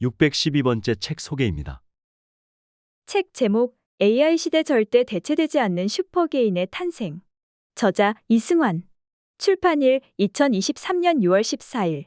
612번째 책 소개입니다. 책 제목 AI 시대 절대 대체되지 않는 슈퍼게인의 탄생. 저자 이승환. 출판일 2023년 6월 14일.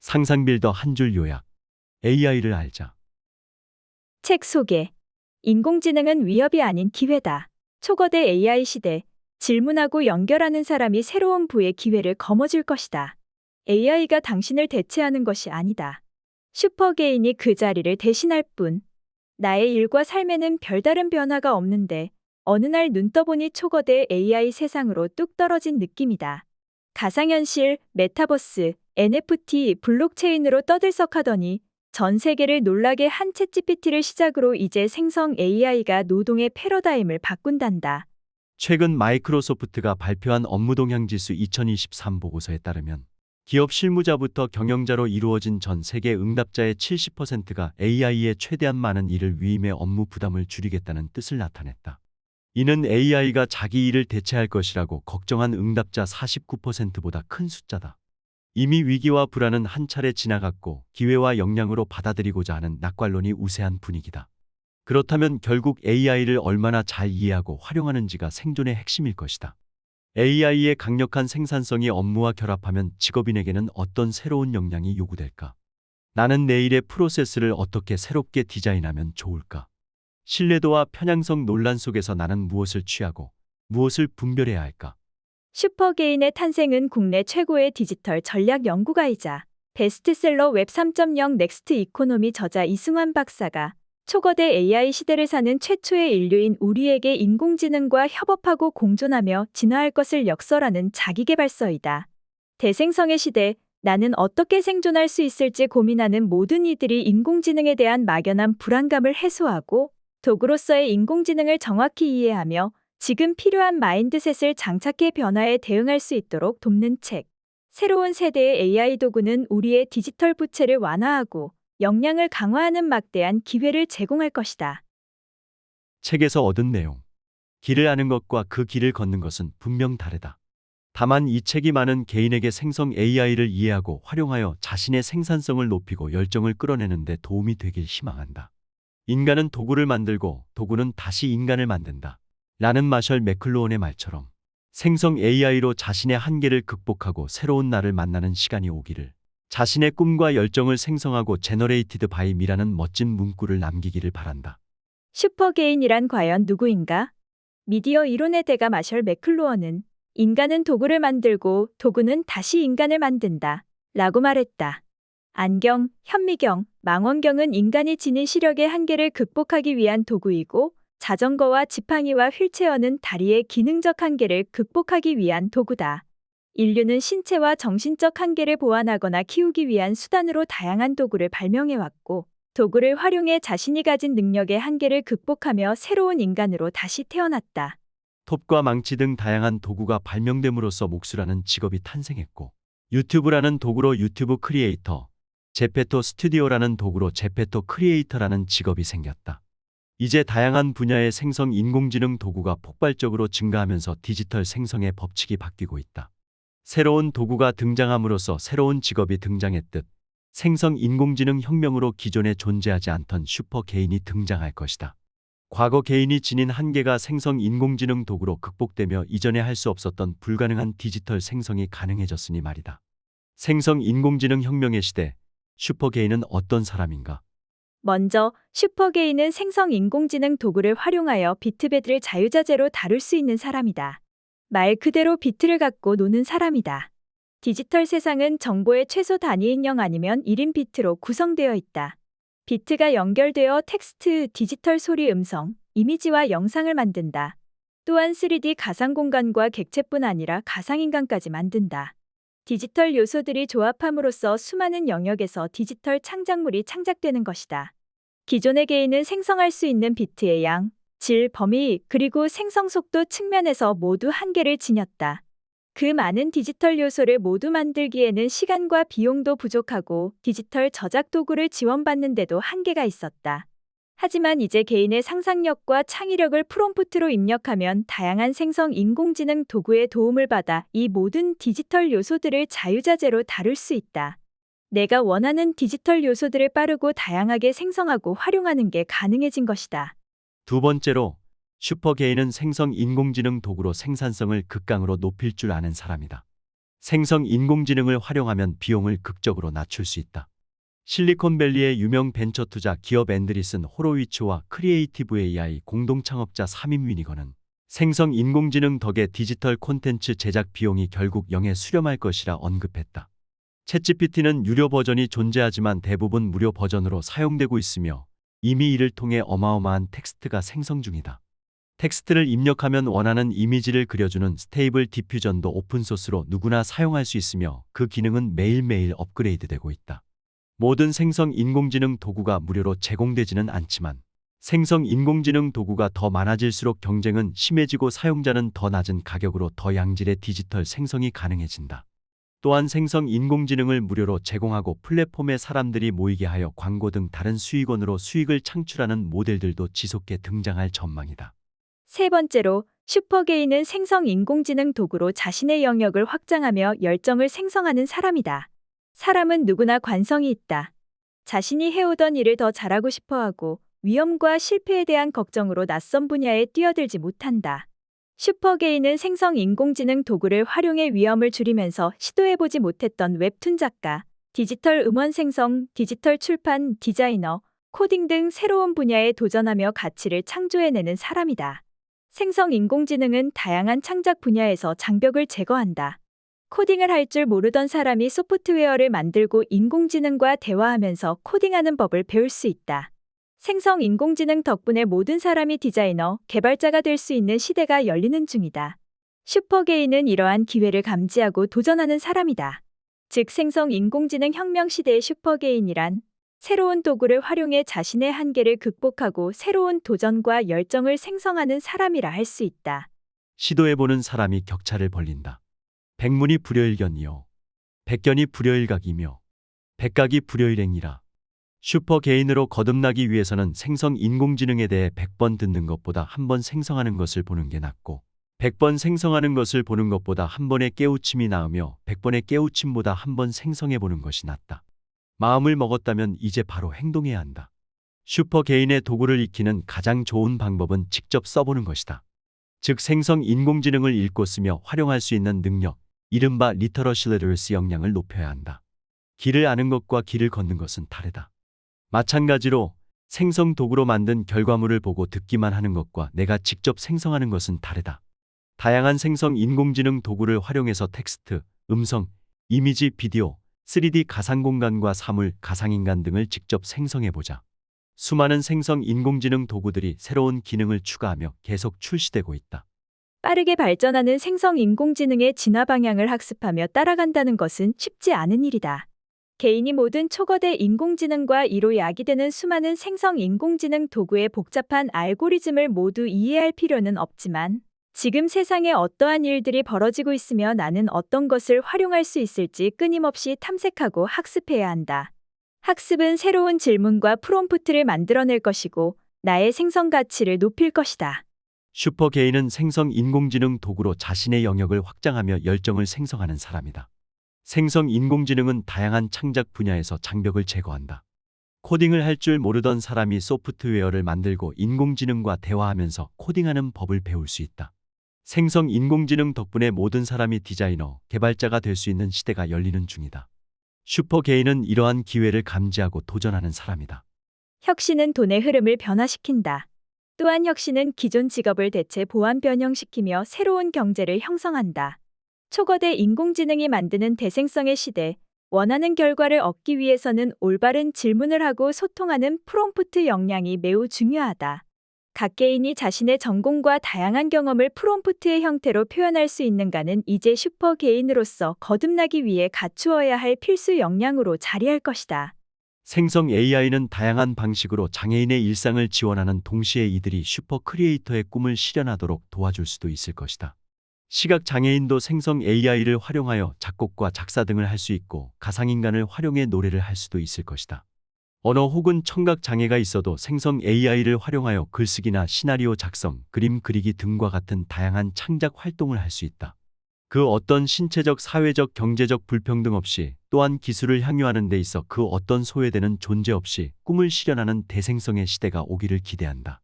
상상 빌더 한 줄 요약. AI를 알자. 책 소개. 인공지능은 위협이 아닌 기회다. 초거대 AI 시대. 질문하고 연결하는 사람이 새로운 부의 기회를 거머쥘 것이다. AI가 당신을 대체하는 것이 아니다. 슈퍼게인이 그 자리를 대신할 뿐. 나의 일과 삶에는 별다른 변화가 없는데 어느 날 눈 떠보니 초거대 AI 세상으로 뚝 떨어진 느낌이다. 가상현실, 메타버스, NFT, 블록체인으로 떠들썩하더니 전 세계를 놀라게 한 챗GPT를 시작으로 이제 생성 AI가 노동의 패러다임을 바꾼단다. 최근 마이크로소프트가 발표한 업무동향지수 2023 보고서에 따르면 기업 실무자부터 경영자로 이루어진 전 세계 응답자의 70%가 AI에 최대한 많은 일을 위임해 업무 부담을 줄이겠다는 뜻을 나타냈다. 이는 AI가 자기 일을 대체할 것이라고 걱정한 응답자 49%보다 큰 숫자다. 이미 위기와 불안은 한 차례 지나갔고 기회와 역량으로 받아들이고자 하는 낙관론이 우세한 분위기다. 그렇다면 결국 AI를 얼마나 잘 이해하고 활용하는지가 생존의 핵심일 것이다. AI의 강력한 생산성이 업무와 결합하면 직업인에게는 어떤 새로운 역량이 요구될까? 나는 내일의 프로세스를 어떻게 새롭게 디자인하면 좋을까? 신뢰도와 편향성 논란 속에서 나는 무엇을 취하고 무엇을 분별해야 할까? 슈퍼게인의 탄생은 국내 최고의 디지털 전략 연구가이자 베스트셀러 웹 3.0 넥스트 이코노미 저자 이승환 박사가 초거대 AI 시대를 사는 최초의 인류인 우리에게 인공지능과 협업하고 공존하며 진화할 것을 역설하는 자기계발서이다. 대생성의 시대, 나는 어떻게 생존할 수 있을지 고민하는 모든 이들이 인공지능에 대한 막연한 불안감을 해소하고 도구로서의 인공지능을 정확히 이해하며 지금 필요한 마인드셋을 장착해 변화에 대응할 수 있도록 돕는 책. 새로운 세대의 AI 도구는 우리의 디지털 부채를 완화하고 역량을 강화하는 막대한 기회를 제공할 것이다. 책에서 얻은 내용. 길을 아는 것과 그 길을 걷는 것은 분명 다르다. 다만 이 책이 많은 개인에게 생성 AI를 이해하고 활용하여 자신의 생산성을 높이고 열정을 끌어내는 데 도움이 되길 희망한다. 인간은 도구를 만들고 도구는 다시 인간을 만든다. 라는 마셜 맥클루언의 말처럼 생성 AI로 자신의 한계를 극복하고 새로운 나를 만나는 시간이 오기를, 자신의 꿈과 열정을 생성하고 제너레이티드 바이 미라는 멋진 문구를 남기기를 바란다. 슈퍼게인이란 과연 누구인가? 미디어 이론의 대가 마셜 맥클루언은 인간은 도구를 만들고 도구는 다시 인간을 만든다. 라고 말했다. 안경, 현미경, 망원경은 인간이 지닌 시력의 한계를 극복하기 위한 도구이고 자전거와 지팡이와 휠체어는 다리의 기능적 한계를 극복하기 위한 도구다. 인류는 신체와 정신적 한계를 보완하거나 키우기 위한 수단으로 다양한 도구를 발명해왔고 도구를 활용해 자신이 가진 능력의 한계를 극복하며 새로운 인간으로 다시 태어났다. 톱과 망치 등 다양한 도구가 발명됨으로써 목수라는 직업이 탄생했고 유튜브라는 도구로 유튜브 크리에이터, 제페토 스튜디오라는 도구로 제페토 크리에이터라는 직업이 생겼다. 이제 다양한 분야의 생성 인공지능 도구가 폭발적으로 증가하면서 디지털 생성의 법칙이 바뀌고 있다. 새로운 도구가 등장함으로써 새로운 직업이 등장했듯 생성 인공지능 혁명으로 기존에 존재하지 않던 슈퍼 개인이 등장할 것이다. 과거 개인이 지닌 한계가 생성 인공지능 도구로 극복되며 이전에 할 수 없었던 불가능한 디지털 생성이 가능해졌으니 말이다. 생성 인공지능 혁명의 시대, 슈퍼 개인은 어떤 사람인가? 먼저 슈퍼게인은 생성 인공지능 도구를 활용하여 비트배드를 자유자재로 다룰 수 있는 사람이다. 말 그대로 비트를 갖고 노는 사람이다. 디지털 세상은 정보의 최소 단위인 0 아니면 1인 비트로 구성되어 있다. 비트가 연결되어 텍스트, 디지털 소리, 음성, 이미지와 영상을 만든다. 또한 3D 가상 공간과 객체뿐 아니라 가상인간까지 만든다. 디지털 요소들이 조합함으로써 수많은 영역에서 디지털 창작물이 창작되는 것이다. 기존의 개인은 생성할 수 있는 비트의 양, 질, 범위, 그리고 생성 속도 측면에서 모두 한계를 지녔다. 그 많은 디지털 요소를 모두 만들기에는 시간과 비용도 부족하고 디지털 저작 도구를 지원받는데도 한계가 있었다. 하지만 이제 개인의 상상력과 창의력을 프롬프트로 입력하면 다양한 생성 인공지능 도구의 도움을 받아 이 모든 디지털 요소들을 자유자재로 다룰 수 있다. 내가 원하는 디지털 요소들을 빠르고 다양하게 생성하고 활용하는 게 가능해진 것이다. 두 번째로, 슈퍼게인은 생성 인공지능 도구로 생산성을 극강으로 높일 줄 아는 사람이다. 생성 인공지능을 활용하면 비용을 극적으로 낮출 수 있다. 실리콘밸리의 유명 벤처 투자 기업 앤드리슨 호로위츠와 크리에이티브 AI 공동 창업자 3인 위니거는 생성 인공지능 덕에 디지털 콘텐츠 제작 비용이 결국 0에 수렴할 것이라 언급했다. 챗GPT는 유료 버전이 존재하지만 대부분 무료 버전으로 사용되고 있으며 이미 이를 통해 어마어마한 텍스트가 생성 중이다. 텍스트를 입력하면 원하는 이미지를 그려주는 스테이블 디퓨전도 오픈소스로 누구나 사용할 수 있으며 그 기능은 매일매일 업그레이드되고 있다. 모든 생성 인공지능 도구가 무료로 제공되지는 않지만 생성 인공지능 도구가 더 많아질수록 경쟁은 심해지고 사용자는 더 낮은 가격으로 더 양질의 디지털 생성이 가능해진다. 또한 생성 인공지능을 무료로 제공하고 플랫폼에 사람들이 모이게 하여 광고 등 다른 수익원으로 수익을 창출하는 모델들도 지속해 등장할 전망이다. 세 번째로, 슈퍼게인은 생성 인공지능 도구로 자신의 영역을 확장하며 열정을 생성하는 사람이다. 사람은 누구나 관성이 있다. 자신이 해오던 일을 더 잘하고 싶어하고 위험과 실패에 대한 걱정으로 낯선 분야에 뛰어들지 못한다. 슈퍼게인은 생성 인공지능 도구를 활용해 위험을 줄이면서 시도해보지 못했던 웹툰 작가, 디지털 음원 생성, 디지털 출판, 디자이너, 코딩 등 새로운 분야에 도전하며 가치를 창조해내는 사람이다. 생성 인공지능은 다양한 창작 분야에서 장벽을 제거한다. 코딩을 할 줄 모르던 사람이 소프트웨어를 만들고 인공지능과 대화하면서 코딩하는 법을 배울 수 있다. 생성 인공지능 덕분에 모든 사람이 디자이너, 개발자가 될 수 있는 시대가 열리는 중이다. 슈퍼게인은 이러한 기회를 감지하고 도전하는 사람이다. 즉 생성 인공지능 혁명 시대의 슈퍼게인이란 새로운 도구를 활용해 자신의 한계를 극복하고 새로운 도전과 열정을 생성하는 사람이라 할 수 있다. 시도해보는 사람이 격차를 벌린다. 백문이 불여일견이요. 백견이 불여일각이며 백각이 불여일행이라. 슈퍼게인으로 거듭나기 위해서는 생성 인공지능에 대해 100번 듣는 것보다 한 번 생성하는 것을 보는 게 낫고 100번 생성하는 것을 보는 것보다 한 번의 깨우침이 나으며 100번의 깨우침보다 한 번 생성해보는 것이 낫다. 마음을 먹었다면 이제 바로 행동해야 한다. 슈퍼게인의 도구를 익히는 가장 좋은 방법은 직접 써보는 것이다. 즉 생성 인공지능을 읽고 쓰며 활용할 수 있는 능력, 이른바 리터러시 리터러시 역량을 높여야 한다. 길을 아는 것과 길을 걷는 것은 다르다. 마찬가지로 생성 도구로 만든 결과물을 보고 듣기만 하는 것과 내가 직접 생성하는 것은 다르다. 다양한 생성 인공지능 도구를 활용해서 텍스트, 음성, 이미지, 비디오, 3D 가상공간과 사물, 가상인간 등을 직접 생성해보자. 수많은 생성 인공지능 도구들이 새로운 기능을 추가하며 계속 출시되고 있다. 빠르게 발전하는 생성 인공지능의 진화 방향을 학습하며 따라간다는 것은 쉽지 않은 일이다. 개인이 모든 초거대 인공지능과 이로 야기되는 수많은 생성 인공지능 도구의 복잡한 알고리즘을 모두 이해할 필요는 없지만 지금 세상에 어떠한 일들이 벌어지고 있으며 나는 어떤 것을 활용할 수 있을지 끊임없이 탐색하고 학습해야 한다. 학습은 새로운 질문과 프롬프트를 만들어낼 것이고 나의 생성 가치를 높일 것이다. 슈퍼게인은 생성 인공지능 도구로 자신의 영역을 확장하며 열정을 생성하는 사람이다. 생성 인공지능은 다양한 창작 분야에서 장벽을 제거한다. 코딩을 할 줄 모르던 사람이 소프트웨어를 만들고 인공지능과 대화하면서 코딩하는 법을 배울 수 있다. 생성 인공지능 덕분에 모든 사람이 디자이너, 개발자가 될 수 있는 시대가 열리는 중이다. 슈퍼게인은 이러한 기회를 감지하고 도전하는 사람이다. 혁신은 돈의 흐름을 변화시킨다. 또한 혁신은 기존 직업을 대체 보완 변형시키며 새로운 경제를 형성한다. 초거대 인공지능이 만드는 대생성의 시대, 원하는 결과를 얻기 위해서는 올바른 질문을 하고 소통하는 프롬프트 역량이 매우 중요하다. 각 개인이 자신의 전공과 다양한 경험을 프롬프트의 형태로 표현할 수 있는가는 이제 슈퍼게인으로서 거듭나기 위해 갖추어야 할 필수 역량으로 자리할 것이다. 생성 AI는 다양한 방식으로 장애인의 일상을 지원하는 동시에 이들이 슈퍼 크리에이터의 꿈을 실현하도록 도와줄 수도 있을 것이다. 시각 장애인도 생성 AI를 활용하여 작곡과 작사 등을 할 수 있고 가상인간을 활용해 노래를 할 수도 있을 것이다. 언어 혹은 청각 장애가 있어도 생성 AI를 활용하여 글쓰기나 시나리오 작성, 그림 그리기 등과 같은 다양한 창작 활동을 할 수 있다. 그 어떤 신체적, 사회적, 경제적 불평등 없이 또한 기술을 향유하는 데 있어 그 어떤 소외되는 존재 없이 꿈을 실현하는 대생성의 시대가 오기를 기대한다.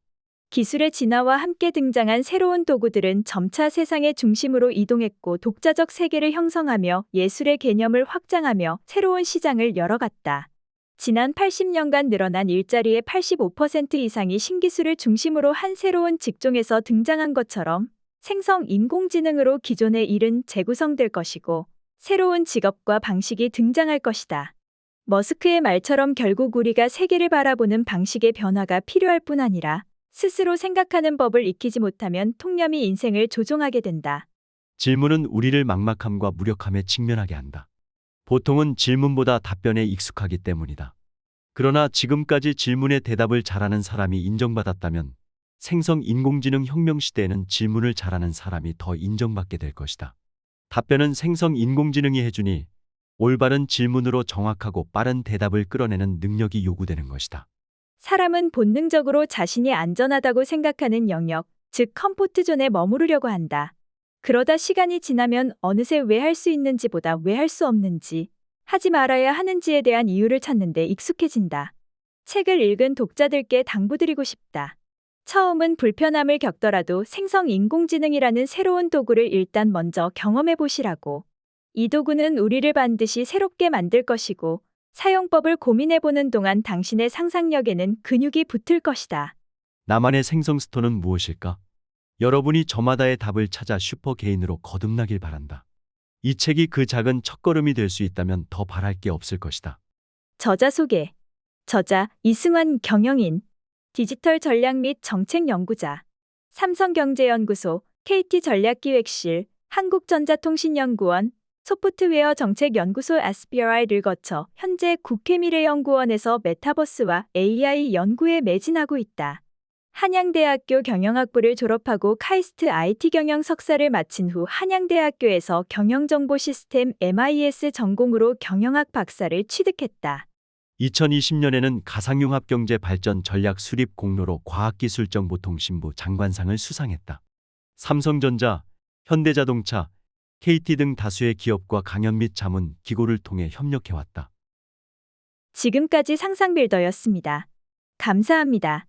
기술의 진화와 함께 등장한 새로운 도구들은 점차 세상의 중심으로 이동했고 독자적 세계를 형성하며 예술의 개념을 확장하며 새로운 시장을 열어갔다. 지난 80년간 늘어난 일자리의 85% 이상이 신기술을 중심으로 한 새로운 직종에서 등장한 것처럼 생성 인공지능으로 기존의 일은 재구성될 것이고 새로운 직업과 방식이 등장할 것이다. 머스크의 말처럼 결국 우리가 세계를 바라보는 방식의 변화가 필요할 뿐 아니라 스스로 생각하는 법을 익히지 못하면 통념이 인생을 조종하게 된다. 질문은 우리를 막막함과 무력함에 직면하게 한다. 보통은 질문보다 답변에 익숙하기 때문이다. 그러나 지금까지 질문에 대답을 잘하는 사람이 인정받았다면 생성 인공지능 혁명 시대에는 질문을 잘하는 사람이 더 인정받게 될 것이다. 답변은 생성 인공지능이 해주니 올바른 질문으로 정확하고 빠른 대답을 끌어내는 능력이 요구되는 것이다. 사람은 본능적으로 자신이 안전하다고 생각하는 영역, 즉 컴포트존에 머무르려고 한다. 그러다 시간이 지나면 어느새 왜 할 수 있는지보다 왜 할 수 없는지, 하지 말아야 하는지에 대한 이유를 찾는 데 익숙해진다. 책을 읽은 독자들께 당부드리고 싶다. 처음은 불편함을 겪더라도 생성 인공지능이라는 새로운 도구를 일단 먼저 경험해 보시라고. 이 도구는 우리를 반드시 새롭게 만들 것이고 사용법을 고민해보는 동안 당신의 상상력에는 근육이 붙을 것이다. 나만의 생성 스토어는 무엇일까? 여러분이 저마다의 답을 찾아 슈퍼 개인으로 거듭나길 바란다. 이 책이 그 작은 첫걸음이 될 수 있다면 더 바랄 게 없을 것이다. 저자 소개. 저자 이승환 경영인, 디지털 전략 및 정책 연구자, 삼성경제연구소, KT전략기획실, 한국전자통신연구원, 소프트웨어 정책연구소 SBRI를 거쳐 현재 국회미래연구원에서 메타버스와 AI 연구에 매진하고 있다. 한양대학교 경영학부를 졸업하고 카이스트 IT 경영 석사를 마친 후 한양대학교에서 경영정보시스템 MIS 전공으로 경영학 박사를 취득했다. 2020년에는 가상융합경제 발전 전략 수립 공로로 과학기술정보통신부 장관상을 수상했다. 삼성전자, 현대자동차, KT 등 다수의 기업과 강연 및 자문 기고를 통해 협력해왔다. 지금까지 상상빌더였습니다. 감사합니다.